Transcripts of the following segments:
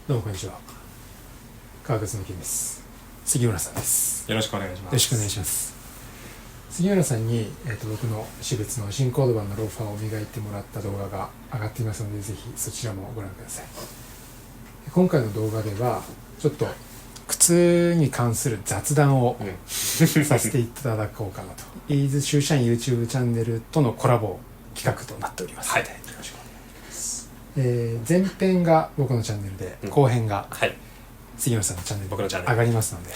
どうもこんにちは。川口の健です。杉村さんです。よろしくお願いします。よろしくお願いします。杉村さんに、僕の私物の新コード版のローファーを磨いてもらった動画が上がっていますので、ぜひそちらもご覧ください。今回の動画ではちょっと靴に関する雑談を、させていただこうかなと。イーズシューシャイン YouTube チャンネルとのコラボ企画となっておりますので、よろしくお願いします。前編が僕のチャンネルで、後編が杉村さんのチャンネルで上がりますので、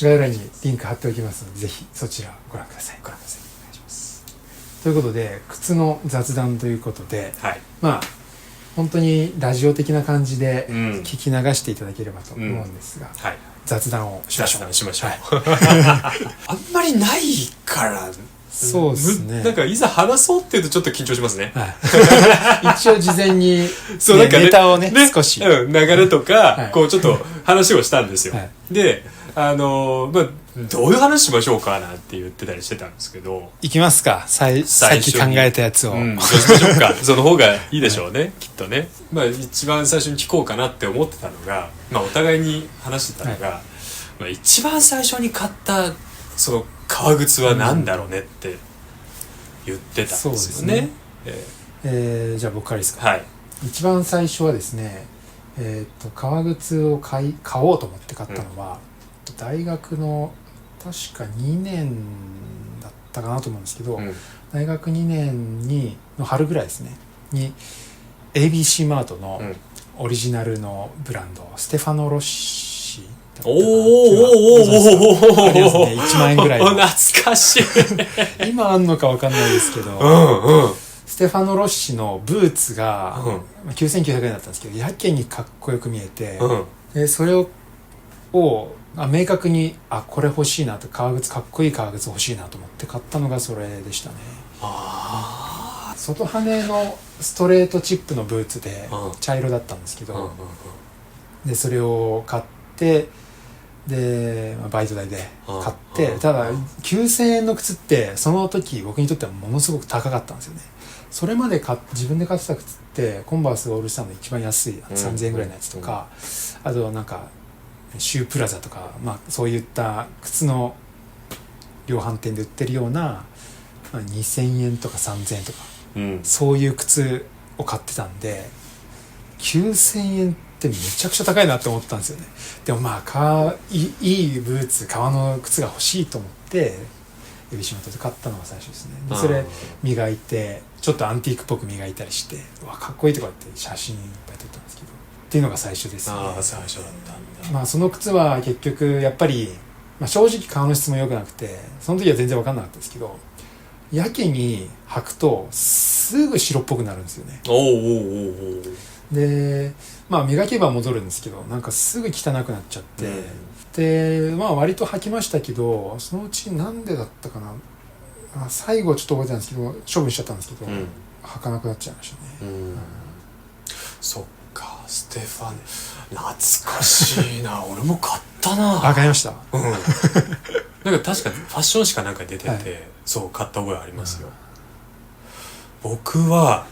概要欄にリンク貼っておきますので、ぜひそちらご覧ください。お願いします。ということで、靴の雑談ということで、まあ本当にラジオ的な感じで聞き流していただければと思うんですが、雑談をしましょう。あんまりないからそうですね。なんかいざ話そうっていうとちょっと緊張しますね。一応事前にネタをね少し流れとかこうちょっと話をしたんですよ。で、まあどういう話しましょうかなんて言ってたりしてたんですけど、いきますか。さっき考えたやつを、どうしましょうか。その方がいいでしょうね、きっとね。まあ一番最初に聞こうかなって思ってたのが、まあお互いに話してたのが、まあ一番最初に買ったその革靴は何だろうねって言ってたんですよね。じゃあ僕からですか。一番最初はですね、革靴を買おうと思って買ったのは、大学の確か2年だったかなと思うんですけど、大学2年の春ぐらいですねに ABC マートのオリジナルのブランド、ステファノ・ロッシだったかな。1万円ぐらいの懐かしい今あんのか分かんないですけど、ステファノ・ロッシのブーツが9900円だったんですけど、やけにかっこよく見えて、でそれを明確にこれ欲しいなと、革靴かっこいい革靴欲しいなと思って買ったのがそれでしたね。外羽のストレートチップのブーツで茶色だったんですけど、でそれを買って、でバイト代で買って、ただ9000円の靴ってその時僕にとってはものすごく高かったんですよね。それまで自分で買ってた靴ってコンバースオールスターの一番安い3000円ぐらいのやつとか、あとなんかシュープラザとか、そういった靴の量販店で売ってるような、2000円とか3000円とか、そういう靴を買ってたんで、9000円ってめちゃくちゃ高いなって思ったんですよね。でもいいブーツ、革の靴が欲しいと思ってエビシマトで買ったのが最初ですね。でそれ磨いて、ちょっとアンティークっぽく磨いたりして、かっこいいとかって写真いっぱい撮ったんですけど、っていうのが最初ですね。最初だったんだ。その靴は結局やっぱり、正直革の質も良くなくて、その時は全然分かんなかったですけど、やけに履くとすぐ白っぽくなるんですよね。で磨けば戻るんですけど、なんかすぐ汚くなっちゃって、で割と履きましたけど、そのうちなんでだったかな、最後ちょっと覚えてないんですけど処分しちゃったんですけど、履かなくなっちゃいましたね。そっか、ステファネ懐かしいな俺も買ったな。買いました。なんか確かファッション誌かなんか出てて、そう買った覚えありますよ。僕は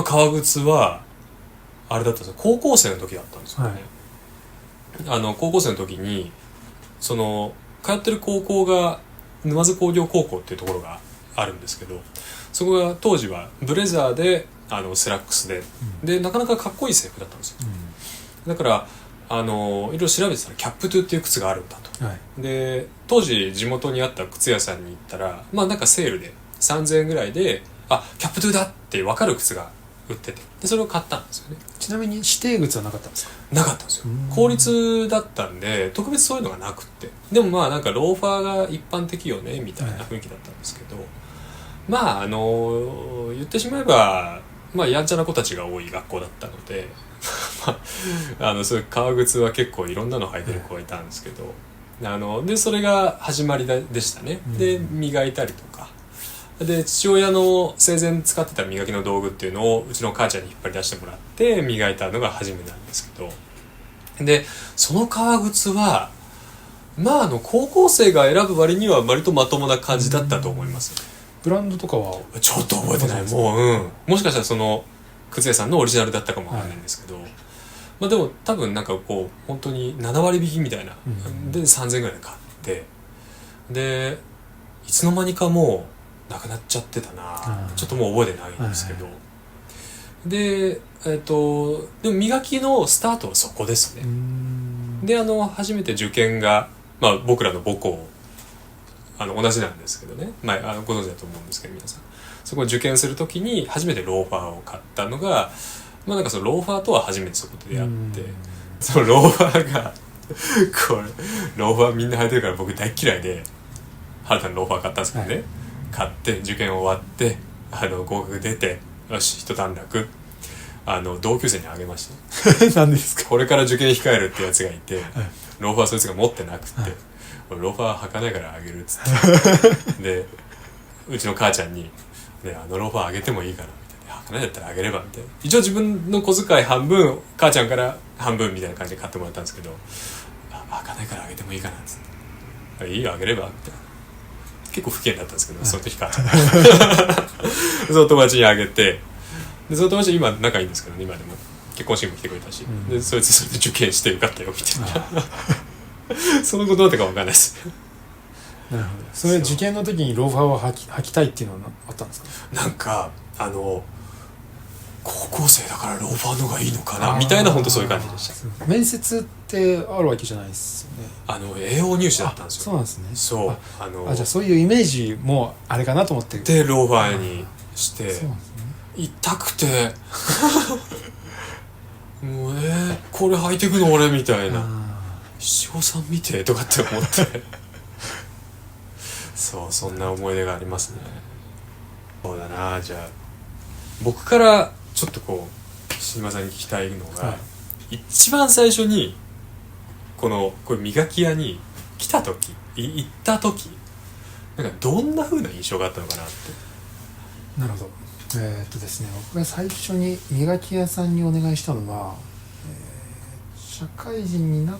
革靴はあれだったんですよ、高校生の時だったんですよね。高校生の時にその通ってる高校が沼津工業高校っていうところがあるんですけど、そこが当時はブレザーでスラックスで、なかなかかっこいい制服だったんですよ。だからいろいろ調べてたらキャップトゥっていう靴があるんだと。で当時地元にあった靴屋さんに行ったら、なんかセールで3000円ぐらいでキャップトゥだって分かる靴が売ってて、でそれを買ったんですよね。ちなみに指定靴はなかったんですか？なかったんですよ。公立だったんで特別そういうのがなくって、でもなんかローファーが一般的よねみたいな雰囲気だったんですけど、言ってしまえばやんちゃな子たちが多い学校だったのでそういう革靴は結構いろんなの履いてる子がいたんですけど、でそれが始まりでしたね。で磨いたりとかで、父親の生前使ってた磨きの道具っていうのをうちの母ちゃんに引っ張り出してもらって磨いたのが初めなんですけど、でその革靴は高校生が選ぶ割には割とまともな感じだったと思います。ブランドとかはちょっと覚えてない。もしかしたらその靴屋さんのオリジナルだったかもわかんないんですけど、まあでも多分なんかこう本当に7割引きみたいな、で3000円ぐらいで買って、でいつの間にかもうなくなっちゃってたな、ちょっともう覚えてないんですけど、ででも磨きのスタートはそこですね。で初めて受験が、まあ、僕らの母校同じなんですけどね、まあ、ご存知だと思うんですけど皆さん、そこを受験するときに初めてローファーを買ったのが、まあ、なんかそのローファーとは初めてそこで出会って、そのローファーがこれローファーみんな履いてるから僕大嫌いで原田のローファー買ったんですけどね、買って受験終わって合格出て、よし一段落、同級生にあげました何ですか。これから受験控えるってやつがいて、ローファーそいつが持ってなくって、俺ローファー履かないからあげるっつってでうちの母ちゃんに、ね、ローファーあげてもいいかなみたいな、履かないだったらあげればみたいな、一応自分の小遣い半分母ちゃんから半分みたいな感じで買ってもらったんですけど、履かないからあげてもいいかなっつって、いいよあげればみたいな、結構不敬だったんですけど、その時母ちゃんその友達にあげて、でその友達今仲いいんですけどね、今でも結婚式も来てくれたし、でそれで受験して受かったよみたいなその後どうだったか分かんないですなるほど。それ受験の時にローファーを履きたいっていうのはあったんですか。なんか高校生だからローファーの方がいいのかなみたいな、本当そういう感じでした。面接ってあるわけじゃないですよね。栄養入試だったんですよ。そうなんですね。そうじゃあそういうイメージもあれかなと思って、でローファーにして、そうなんですね。痛くてもうこれ履いてくの俺みたいな、七五三見てとかって思ってそうそんな思い出がありますね。そうだな、じゃあ僕からちょっとこう新間さんに聞きたいのが、一番最初にこれ磨き屋に来た時行った時なんかどんな風な印象があったのかなって。なるほど。ですね、僕が最初に磨き屋さんにお願いしたのは、社会人にな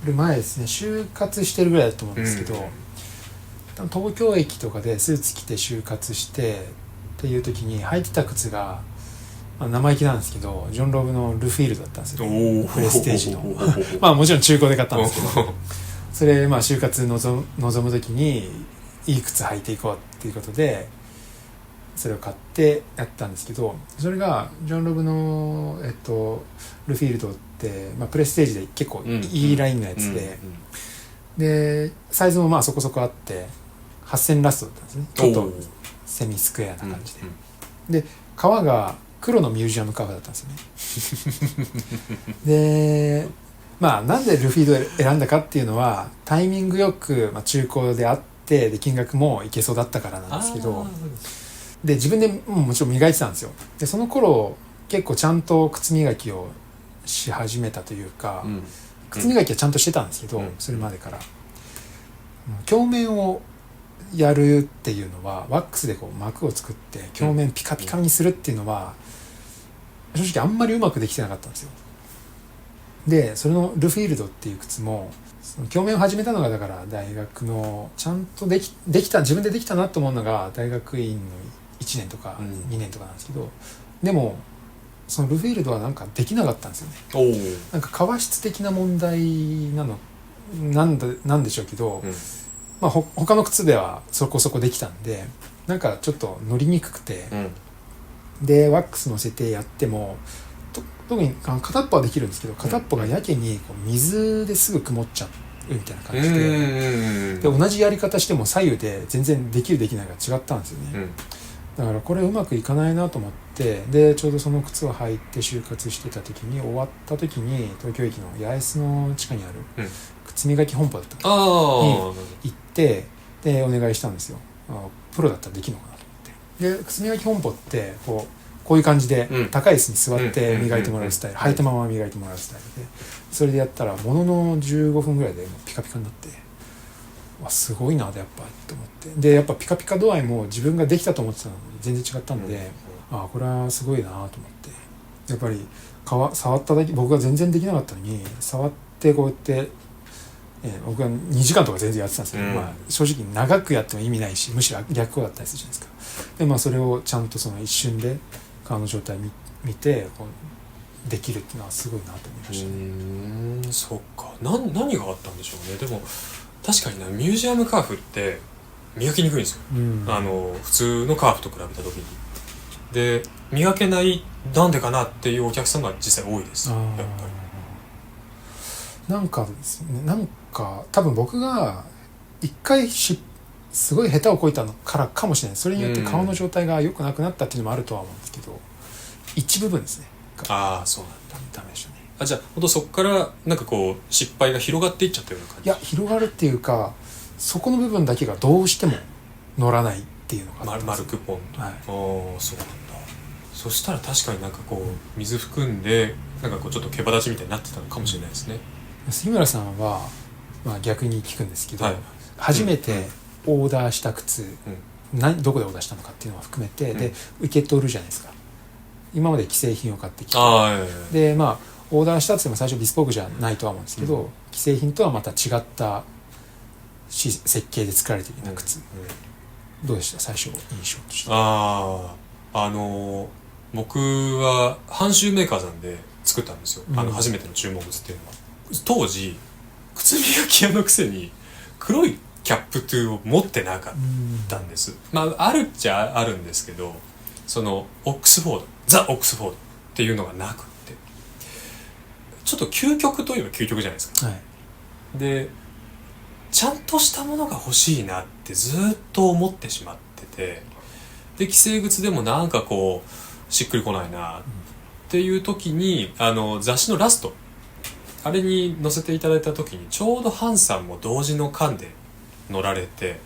る前ですね。就活してるぐらいだと思うんですけど、東京駅とかでスーツ着て就活してっていう時に履いてた靴が、生意気なんですけどジョン・ロブのルフィールドだったんですよ、プレステージのまあもちろん中古で買ったんですけどそれ就活臨む時にいい靴履いていこうっていうことでそれを買ってやったんですけど、それがジョン・ロブの、ルフィールドって、プレステージで結構いいラインのやつで、でサイズもそこそこあって8000ラストだったんですね。ちょっとセミスクエアな感じで、で革が黒のミュージアム革だったんですよねでなんでルフィードを選んだかっていうのはタイミングよく、中古であってで金額もいけそうだったからなんですけど、で自分でもちろん磨いてたんですよ。でその頃結構ちゃんと靴磨きをし始めたというか、靴磨きはちゃんとしてたんですけど、それまでから鏡面をやるっていうのはワックスでこう膜を作って鏡面ピカピカにするっていうのは正直あんまりうまくできてなかったんですよ。でそれのルフィールドっていう靴もその鏡面を始めたのがだから大学のちゃんとできた自分でできたなと思うのが大学院の1年とか2年とかなんですけど、でもそのルフィールドはなんかできなかったんですよね。なんか革質的な問題なんでしょうけど、他の靴ではそこそこできたんでなんかちょっと乗りにくくて、でワックス乗せてやっても特に片っぽはできるんですけど片っぽがやけにこう水ですぐ曇っちゃうみたいな感じで、同じやり方しても左右で全然できるできないが違ったんですよね。だからこれうまくいかないなと思って、でちょうどその靴を履いて就活してた時に終わった時に東京駅の八重洲の地下にある靴磨き本舗だったに行ってでお願いしたんですよ。プロだったらできるのかなと思って。で靴磨き本舗ってこういう感じで高い椅子に座って磨いてもらうスタイル、履いたまま磨いてもらうスタイルで、それでやったらものの15分ぐらいでもうピカピカになって、すごいなやっぱと思って、でやっぱピカピカ度合いも自分ができたと思ってたのに全然違ったんで、これはすごいなと思って、やっぱり触っただけ、僕が全然できなかったのに触ってこうやって、僕は2時間とか全然やってたんですけど、正直長くやっても意味ないしむしろ逆光だったりするじゃないですか。でそれをちゃんとその一瞬で顔の状態見てこうできるっていうのはすごいなと思いましたね。そっか。何があったんでしょうね。でも確かにな、ミュージアムカーフって磨きにくいんですよ、普通のカーフと比べた時に。で磨けない、なんでかなっていうお客さんが実際多いです、やっぱり。なんかですね、なんか多分僕が一回すごい下手をこいたのからかもしれない。それによって顔の状態が良くなくなったっていうのもあるとは思うんですけど、一部分ですね。ああ、そうなんだ。ダメでしたね。じゃあ本当そこからなんかこう失敗が広がっていっちゃったような感じ。いや、広がるっていうか、そこの部分だけがどうしても乗らないっていうのがあったんですよ。丸くポンと、はい、そうなんだ。そしたら確かになんかこう水含んでなんかこうちょっと毛羽立ちみたいになってたのかもしれないですね。杉村さんは、逆に聞くんですけど、はい、初めてオーダーした靴、どこでオーダーしたのかっていうのは含めて、で受け取るじゃないですか。今まで既製品を買ってきて、でオーダーしたっても最初ビスポークじゃないとは思うんですけど、既製品とはまた違った設計で作られているような靴、どうでした？最初印象として。僕は阪州メーカーさんで作ったんですよ、初めての注文物っていうのは。当時靴磨き屋のくせに黒いキャップトゥを持ってなかったんです、あるっちゃあるんですけど、そのオックスフォード、ザ・オックスフォードっていうのがなくって、ちょっと究極といえば究極じゃないですか、はい、でちゃんとしたものが欲しいなってずっと思ってしまってて、で既製靴でもなんかこうしっくりこないなっていう時に、雑誌のラストあれに載せていただいた時にちょうどハンさんも同時の巻で載られて、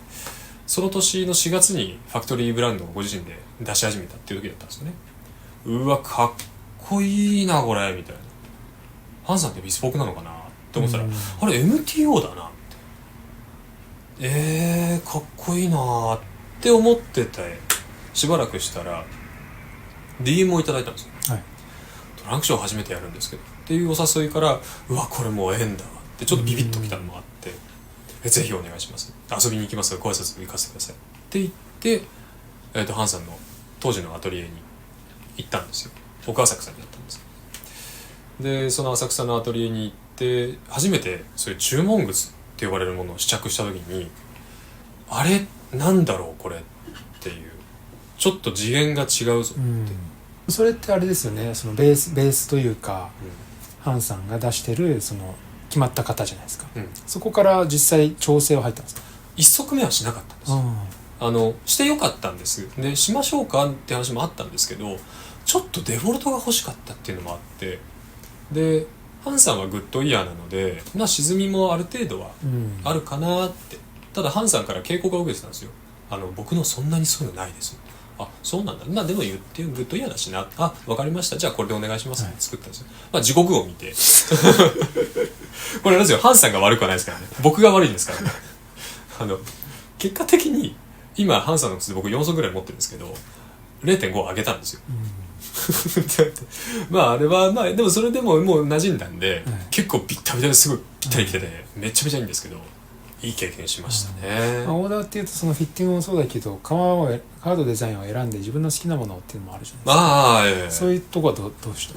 その年の4月にファクトリーブランドをご自身で出し始めたっていう時だったんですよね。うわかっこいいなこれみたいな。ハンさんってビスポークなのかなって思ったら、あれ MTO だなって、かっこいいなって思ってて、しばらくしたら DM をいただいたんですよ、はい、トランクショー初めてやるんですけどっていうお誘いから、うわこれもう縁だわってちょっとビビッときたのもあって、ぜひお願いします、遊びに行きますご挨拶行かせてくださいって言って、ハンさんの当時のアトリエに行ったんですよ。僕浅草にあったんです。でその浅草のアトリエに行って初めてそういう注文靴って呼ばれるものを試着した時に、あれなんだろうこれっていう、ちょっと次元が違うぞって、それってあれですよね、そのベースというか、ハンさんが出してるその決まった型じゃないですか、そこから実際調整は入ったんですか？一足目はしなかったんですよ。してよかったんです。でしましょうかって話もあったんですけど、ちょっとデフォルトが欲しかったっていうのもあって、でハンさんはグッドイヤーなので、沈みもある程度はあるかなって、ただハンさんから警告が受けてたんですよ。僕のそんなにそういうのないです。あ、そうなんだ。でも言ってグッドイヤーだしな。あ、わかりました。じゃあこれでお願いしますって作ったんですよ。地獄を見てこれなんですよ、ハンさんが悪くはないですからね、僕が悪いんですからね結果的に今ハンさんの靴で僕4足ぐらい持ってるんですけど 0.5 上げたんですよ、あれはでもそれでももう馴染んだんで、結構ビッタビタですごいぴったりきてて、めちゃめちゃいいんですけど、いい経験しましたね。オーダーっていうとそのフィッティングもそうだけど、カードデザインを選んで自分の好きなものっていうのもあるじゃないですか。そういうとこはどうした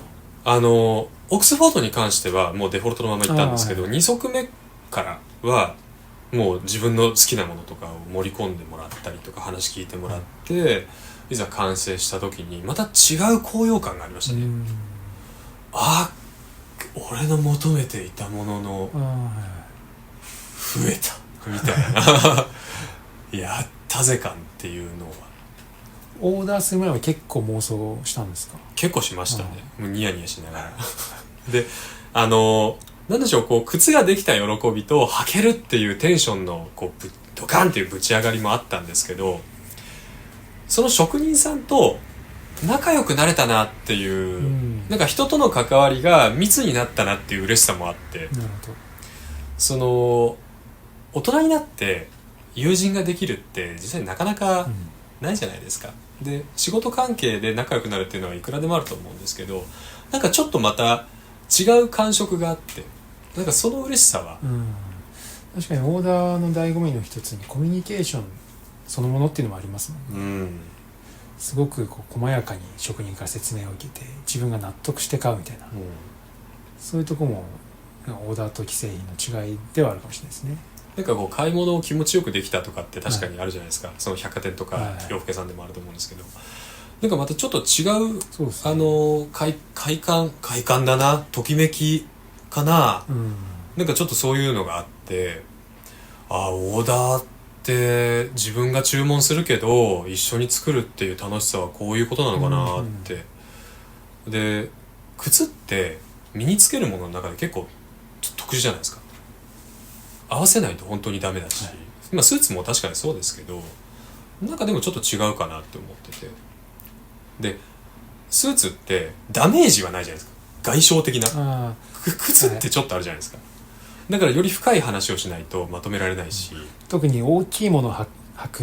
オックスフォードに関してはもうデフォルトのままいったんですけど、2足目からはもう自分の好きなものとかを盛り込んでもらったりとか話聞いてもらって、いざ完成した時にまた違う高揚感がありましたね。俺の求めていたものの増えたみたいなやったぜ感っていうのは。オーダーする前は結構妄想したんですか？結構しましたね、もうニヤニヤしながらでなんでしょう、こう靴ができた喜びと履けるっていうテンションのこうドカンっていうぶち上がりもあったんですけど、その職人さんと仲良くなれたなっていう、なんか人との関わりが密になったなっていう嬉しさもあって、なるほど。その大人になって友人ができるって実際なかなかないじゃないですか、で仕事関係で仲良くなるっていうのはいくらでもあると思うんですけど、なんかちょっとまた違う感触があって、なんかその嬉しさは、確かにオーダーの醍醐味の一つにコミュニケーションそのものっていうのもありますもんね。すごくこう細やかに職人から説明を受けて自分が納得して買うみたいな、そういうとこもオーダーと既製品の違いではあるかもしれないですね。なんかこう買い物を気持ちよくできたとかって確かにあるじゃないですか、その百貨店とか洋服屋さんでもあると思うんですけど、なんかまたちょっと違う、そうですね、快感だな、ときめきかな、なんかちょっとそういうのがあって、オーダーって自分が注文するけど一緒に作るっていう楽しさはこういうことなのかなって、で靴って身につけるものの中で結構特殊じゃないですか。合わせないと本当にダメだし、まあスーツも確かにそうですけど、なんかでもちょっと違うかなって思ってて、でスーツってダメージはないじゃないですか、外傷的な。靴ってちょっとあるじゃないですか、だからより深い話をしないとまとめられないし、特に大きいものを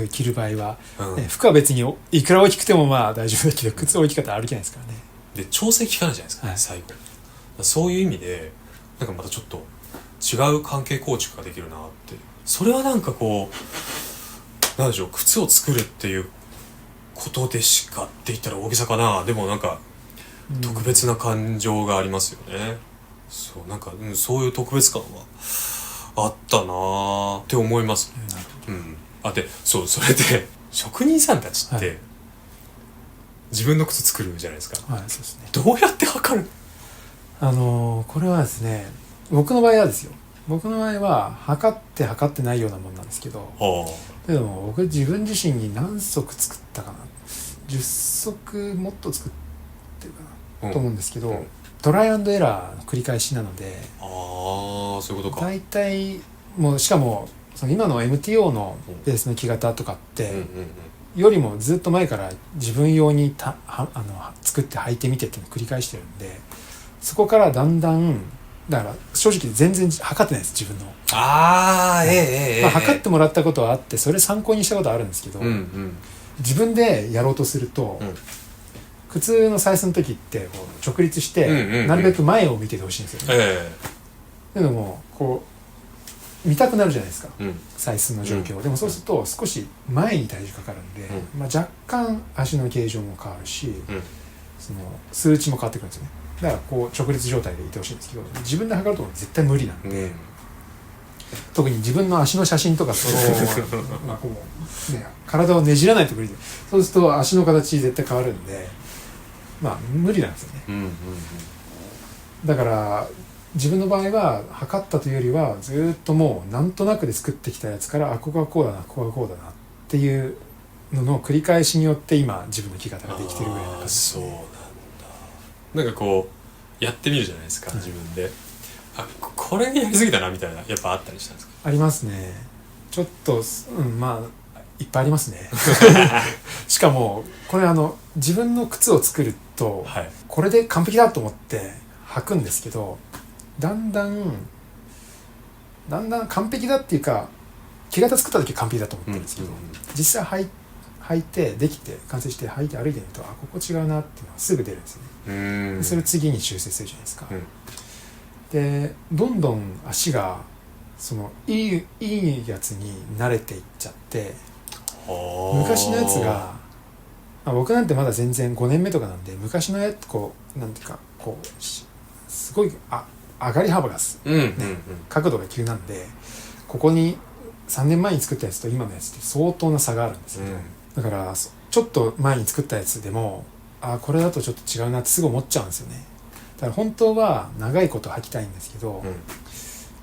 着る場合は、服は別にいくら大きくてもまあ大丈夫だけど、靴大きかったら歩けないですからね。で調整効かないじゃないですか、最後。そういう意味でなんかまたちょっと違う関係構築ができるなって、それはなんかこうなんでしょう、靴を作るっていうことでしかって言ったら大げさかな、でもなんか特別な感情がありますよね。そうなんか、そういう特別感はあったなーって思いますね。でそうそれで職人さんたちって、自分の靴作るじゃないですか。そうですね。どうやって測る？これはですね、僕の場合は測ってないようなもんなんですけど、でも僕自分自身に何足作ったかな、10足もっと作ってるかな、と思うんですけど、トライアンドエラーの繰り返しなので、そういうことか。大体もう、しかもその今の MTO のベースの木型とかって、よりもずっと前から自分用に作って履いてみてっていうのを繰り返してるんで、そこからだんだん、だから正直全然測ってないです、自分の。測ってもらったことはあって、それ参考にしたことはあるんですけど、自分でやろうとすると、靴の採寸の時ってこう直立して、なるべく前を見ててほしいんですよね。でもこう見たくなるじゃないですか、採寸の状況、でもそうすると少し前に体重かかるんで、若干足の形状も変わるし、その数値も変わってくるんですよね。だからこう直立状態でいてほしいんですけど、自分で測ると絶対無理なんで、特に自分の足の写真とかこう、体をねじらないと無理で、そうすると足の形絶対変わるんで、無理なんですよね。だから自分の場合は測ったというよりは、ずっともうなんとなくで作ってきたやつから、ここがこうだな、ここがこうだなっていうのの繰り返しによって今自分の着方ができてるぐらいな感じですね。そうなんだ。なんかこうやってみるじゃないですか、自分で。これやりすぎたなみたいな、やっぱあったりしたんですか？ありますね。ちょっといっぱいありますね。しかもこれ自分の靴を作ると、これで完璧だと思って履くんですけど、だんだん完璧だっていうか、着方作った時は完璧だと思ってるんですけど、実際履いてできて完成して履いて歩いてみると、ここ違うなっていうのはすぐ出るんですよね。それを次に修正するじゃないですか。でどんどん足がそのいいやつに慣れていっちゃって、昔のやつが、僕なんてまだ全然5年目とかなんで、昔のやつなんていうかすごい上がり幅が角度が急なんで、ここに3年前に作ったやつと今のやつって相当な差があるんですけど、だからちょっと前に作ったやつでも、これだとちょっと違うなってすぐ思っちゃうんですよね。だから本当は長いこと履きたいんですけど、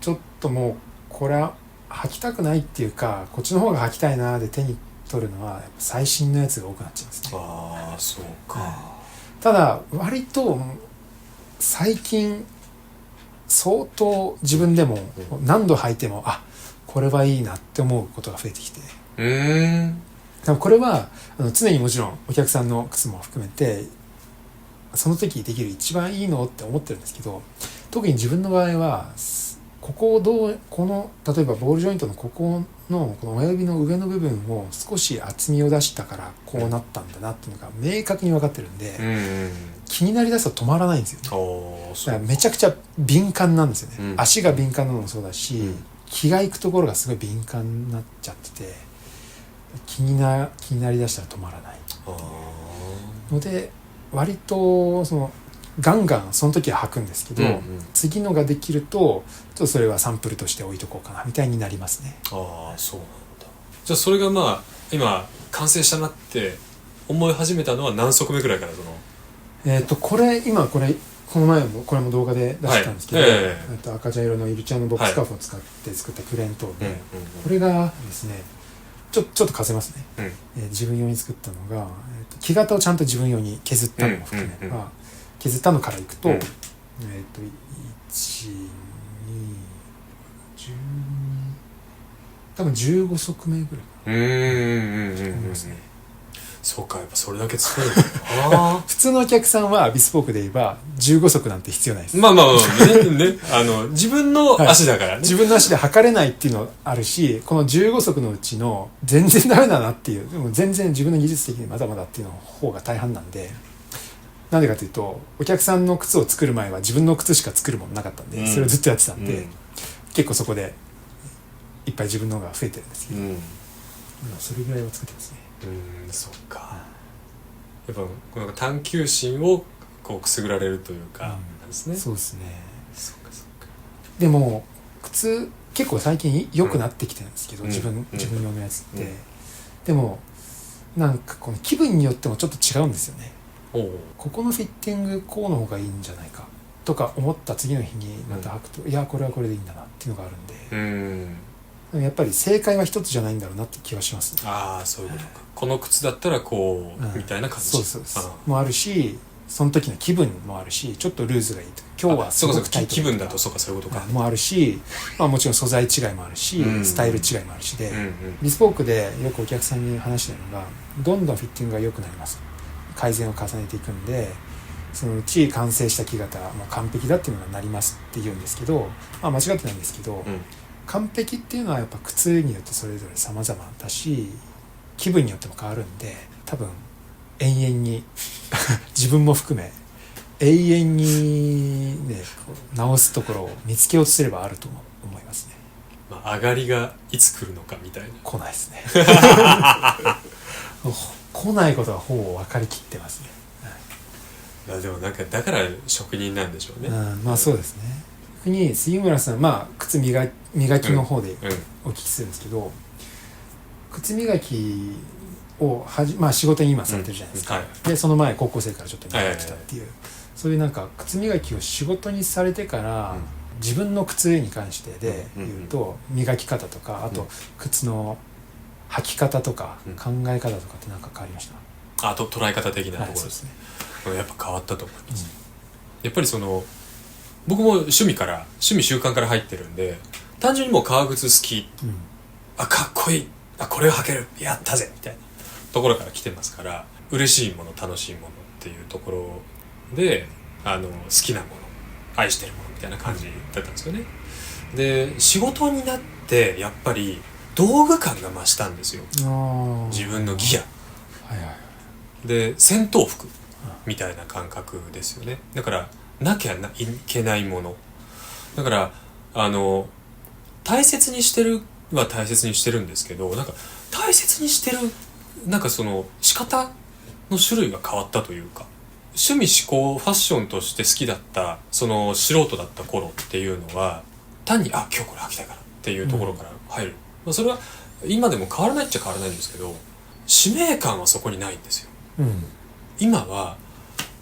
ちょっともうこれは履きたくないっていうか、こっちの方が履きたいなで手に取るのはやっぱ最新のやつが多くなっちゃうんですね。そうか。ただ割と最近相当自分でも何度履いても、これはいいなって思うことが増えてきて、多分これは常にもちろんお客さんの靴も含めてその時できる一番いいのって思ってるんですけど、特に自分の場合はここを例えばボールジョイントのこの親指の上の部分を少し厚みを出したからこうなったんだなっていうのが明確に分かってるんで、気になりだすと止まらないんですよね。だからめちゃくちゃ敏感なんですよね。足が敏感なのもそうだし、気が行くところがすごい敏感になっちゃってて、気になりだしたら止まらない。ので割とそのガンガンその時は履くんですけど、次のができるとちょっとそれはサンプルとして置いとこうかなみたいになりますね。ああ、そうなんだ。じゃあそれがまあ今完成したなって思い始めたのは何足目ぐらいからそのこれこの前もこれも動画で出したんですけど、赤茶色のイルチャのボックスカーフを使って作ったクレーントーンで、これがですねちょっと貸せますね、自分用に作ったのが、木型をちゃんと自分用に削ったのも含め、削ったのからいくと、1、2、12多分15足目ぐらい思いますね。そうか、やっぱそれだけ作るあ普通のお客さんはビスポークで言えば15足なんて必要ないです。まあね自分の足だからね、自分の足で測れないっていうのあるし、この15足のうちの全然ダメだなっていう、でも全然自分の技術的にまだまだっていうの方が大半なんで、なんでかというとお客さんの靴を作る前は自分の靴しか作るものなかったんで、それをずっとやってたんで、結構そこでいっぱい自分のが増えてるんですけど、それぐらいは作ってますね。そっか。やっぱこの探求心をこうくすぐられるというか、なんですね。そうですね。そっかそっか。でも靴結構最近良くなってきてるんですけど、自分用のやつって、でもなんかこの気分によってもちょっと違うんですよね。ここのフィッティングこうの方がいいんじゃないかとか思った次の日にまた履くと、いやこれはこれでいいんだなっていうのがあるんで、やっぱり正解は一つじゃないんだろうなって気はします、ね。ああ、そういうことか。この靴だったらこう、みたいな感じ。そうもあるし、その時の気分もあるし、ちょっとルーズがいいとか、今日はすごくタイト気分だとそうか、そういうことか。もあるし、もちろん素材違いもあるし、スタイル違いもあるしで、ビスポークでよくお客さんに話してるのが、どんどんフィッティングが良くなります。改善を重ねていくんで、そのうち完成した木型も完璧だっていうのがなりますって言うんですけど、間違ってないんですけど、完璧っていうのはやっぱ靴によってそれぞれ様々だし、気分によっても変わるんで、多分永遠に自分も含め永遠にね直すところを見つけようとすればあると思いますね。上がりがいつ来るのかみたいな。来ないですね。来ないことはほぼ分かりきってますね。でもなんかだから職人なんでしょうね。そうですね。逆に杉村さん、靴磨きの方でお聞きするんですけど、靴磨きを仕事に今されてるじゃないですか、でその前高校生からちょっと磨いてたっていう、そういうなんか靴磨きを仕事にされてから、自分の靴に関してで言うと、磨き方とか、あと靴の履き方とか、考え方とかって何か変わりました？あと捉え方的なところですね。やっぱ変わったと思います。やっぱりその僕も趣味習慣から入ってるんで、単純にもう革靴好き、かっこいい、これを履ける、やったぜみたいなところから来てますから、嬉しいもの、楽しいものっていうところで好きなもの、愛してるものみたいな感じだったんですよね。で仕事になってやっぱり道具感が増したんですよ、自分のギア、で戦闘服みたいな感覚ですよね。だからなきゃいけないものだから、大切にしてるは大切にしてるんですけど、なんか大切にしてるなんかその仕方の種類が変わったというか、趣味嗜好ファッションとして好きだったその素人だった頃っていうのは、単に今日これ履きたいからっていうところから入る、それは今でも変わらないっちゃ変わらないんですけど、使命感はそこにないんですよ、今は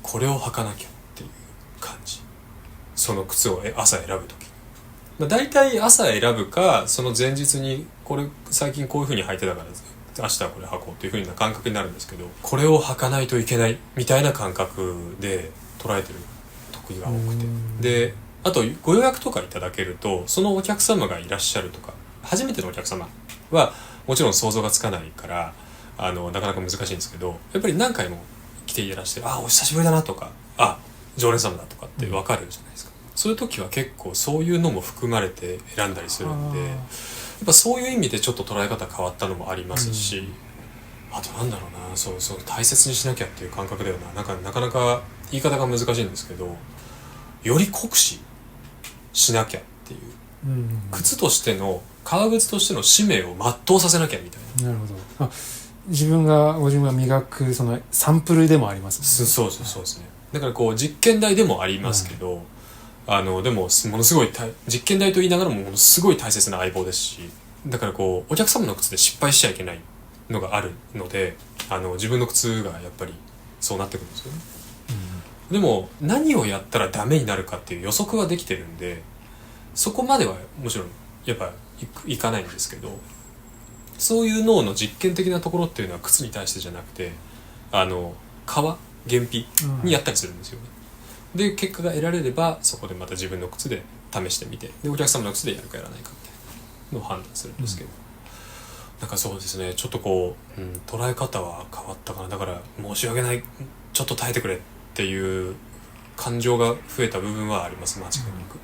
これを履かなきゃっていう感じ。その靴を朝選ぶときに、だいたい朝選ぶか、その前日にこれ最近こういう風に履いてたから明日はこれ履こうっていう風な感覚になるんですけど、これを履かないといけないみたいな感覚で捉えてる時が多くて、であとご予約とかいただけると、そのお客様がいらっしゃるとか、初めてのお客様はもちろん想像がつかないからなかなか難しいんですけど、やっぱり何回も来ていらして、お久しぶりだなとか、常連様だとかって分かるじゃないですか、そういう時は結構そういうのも含まれて選んだりするんで、やっぱそういう意味でちょっと捉え方変わったのもありますし、あとなんだろうな、そう大切にしなきゃっていう感覚だよな。なかなか言い方が難しいんですけど、より酷使しなきゃっていう、靴としての革靴としての使命を全うさせなきゃみたいな。なるほど。自分がご自分が磨くそのサンプルでもありますもんね。そうですね。だからこう実験台でもありますけど、でもものすごい実験台と言いながらもものすごい大切な相棒ですし、だからこうお客様の靴で失敗しちゃいけないのがあるので、自分の靴がやっぱりそうなってくるんですよね。でも何をやったらダメになるかっていう予測はできてるんで、そこまではもちろんやっぱいかないんですけど、そういう脳の実験的なところっていうのは靴に対してじゃなくて原皮にやったりするんですよね。で結果が得られればそこでまた自分の靴で試してみて、でお客様の靴でやるかやらないかみたいなのを判断するんですけど、なんかそうですね、ちょっとこう、捉え方は変わったかな。だから申し訳ない、ちょっと耐えてくれっていう感情が増えた部分はあります、間違いなく。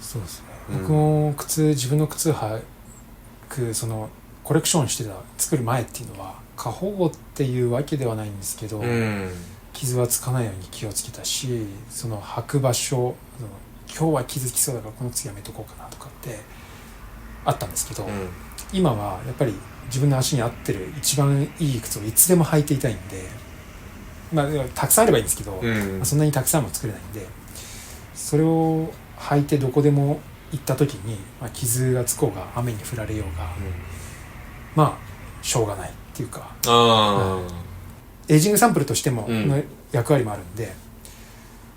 そうですね、僕も自分の靴履くそのコレクションしてた作る前っていうのは過保護っていうわけではないんですけど、傷はつかないように気をつけたし、その履く場所、今日は傷つきそうだからこの靴やめとこうかなとかってあったんですけど、今はやっぱり自分の足に合ってる一番いい靴をいつでも履いていたいんで、たくさんあればいいんですけど、そんなにたくさんも作れないんで、それを履いてどこでも行った時に、傷がつこうが雨に降られようが、しょうがないっていうか、エイジングサンプルとしてもの役割もあるんで、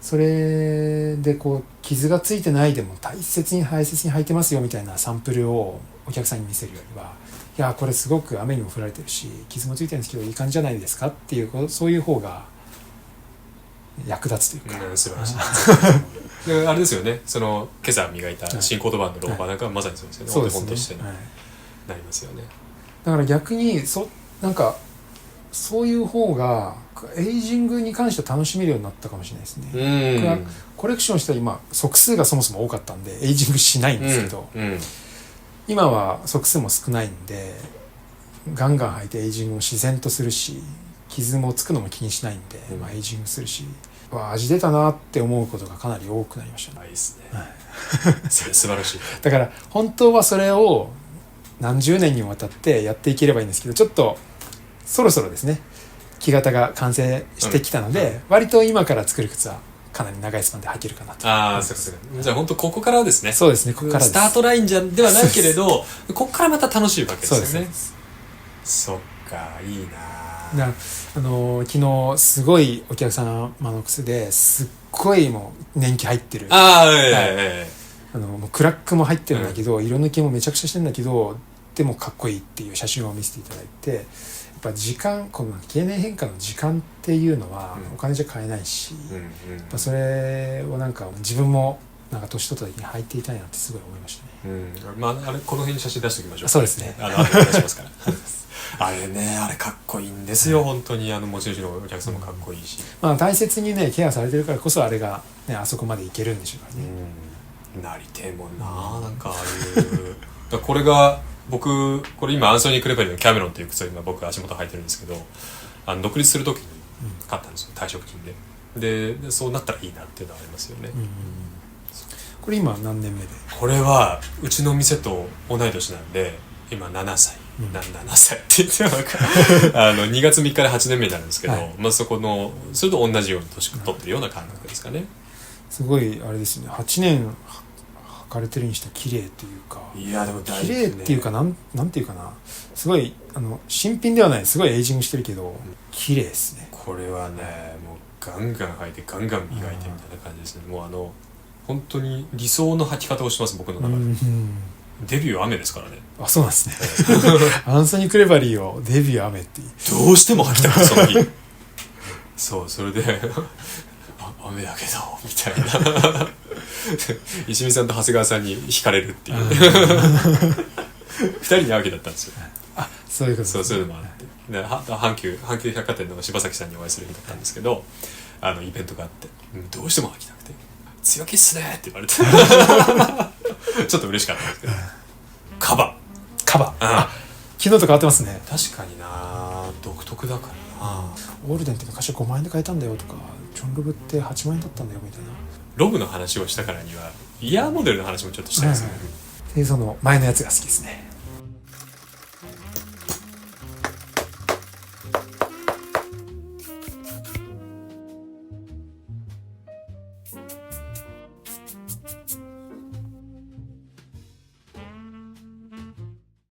それでこう傷がついてないでも大切に履いてますよみたいなサンプルをお客さんに見せるよりは、いやこれすごく雨にも降られてるし傷もついてるんですけどいい感じじゃないですかっていう、そういう方が役立つというか、素晴らしいであれですよね、その今朝磨いた新コートバンドのローバーなんかはまさにそうですよね、お手本としてなりますよね。だから逆になんかそういう方がエイジングに関しては楽しめるようになったかもしれないですね。コレクションしたら今足数がそもそも多かったんでエイジングしないんですけど、今は足数も少ないんでガンガン履いてエイジングも自然とするし、傷もつくのも気にしないんで、エイジングするし、味出たなって思うことがかなり多くなりましたね。いいですね、それ素晴らしい。だから本当はそれを何十年にもわたってやっていければいいんですけど、ちょっとそろそろですね木型が完成してきたので、割と今から作る靴はかなり長いスパンで履けるかなと。じゃあ本当ここからですね。そうですね、ここからです。スタートラインではないけれどここからまた楽しいわけですよね。そっか、いいな。昨日すごいお客様の靴ですっごいもう年季入ってる、もうクラックも入ってるんだけど、色抜きもめちゃくちゃしてるんだけどでもかっこいいっていう写真を見せていただいて、やっぱ時間、この経年変化の時間っていうのはお金じゃ買えないし、やっぱそれをなんか自分もなんか年取った時に履いていたいなってすごい思いましたね。あれこの辺に写真出しておきましょう。そうですね。後で出しますからあれね、あれかっこいいんですよ、本当に持ち主のお客さんもかっこいいし、大切にねケアされてるからこそあれが、ね、あそこまでいけるんでしょうからね。なりてえもんな、なんかああいうこれが僕、これ今アンソニー・クレパリのキャメロンっていう靴を今僕足元履いてるんですけど、独立する時に買ったんですよ、退職金で。そうなったらいいなっていうのはありますよね。これ今何年目で？これはうちの店と同い年なんで今7歳、7歳って言ってなんか2月3日で8年目になるんですけど、それと同じように年取ってるような感覚ですかね。すごいあれですね、8年履かれてるにしては綺麗というか、いやでも綺麗っていうかなんていうかな、すごい新品ではない、すごいエイジングしてるけど綺麗ですね。これはね、もうガンガン履いてガンガン磨いてみたいな感じですね。もう本当に理想の履き方をしてます、僕の中で。デビュー雨ですからね。あ、そうなんですねアンソニー・クレバリーをデビュー雨ってどうしても履きたくてその日それで雨だけどみたいな石見さんと長谷川さんに惹かれるっていう2人に会うわけだったんですよ。そういうことですね。そういうのもあってで阪急百貨店の柴崎さんにお会いする日だったんですけど、イベントがあって、どうしても履きたくて強気っすねって言われてちょっと嬉しかったんですけど、カバ昨日と変わってますね。確かにな、独特だからな。オールデンって昔5万円で買えたんだよとか、ジョンロブって8万円だったんだよみたいな。ロブの話をしたからにはイヤーモデルの話もちょっとしたいですね。でその前のやつが好きですね。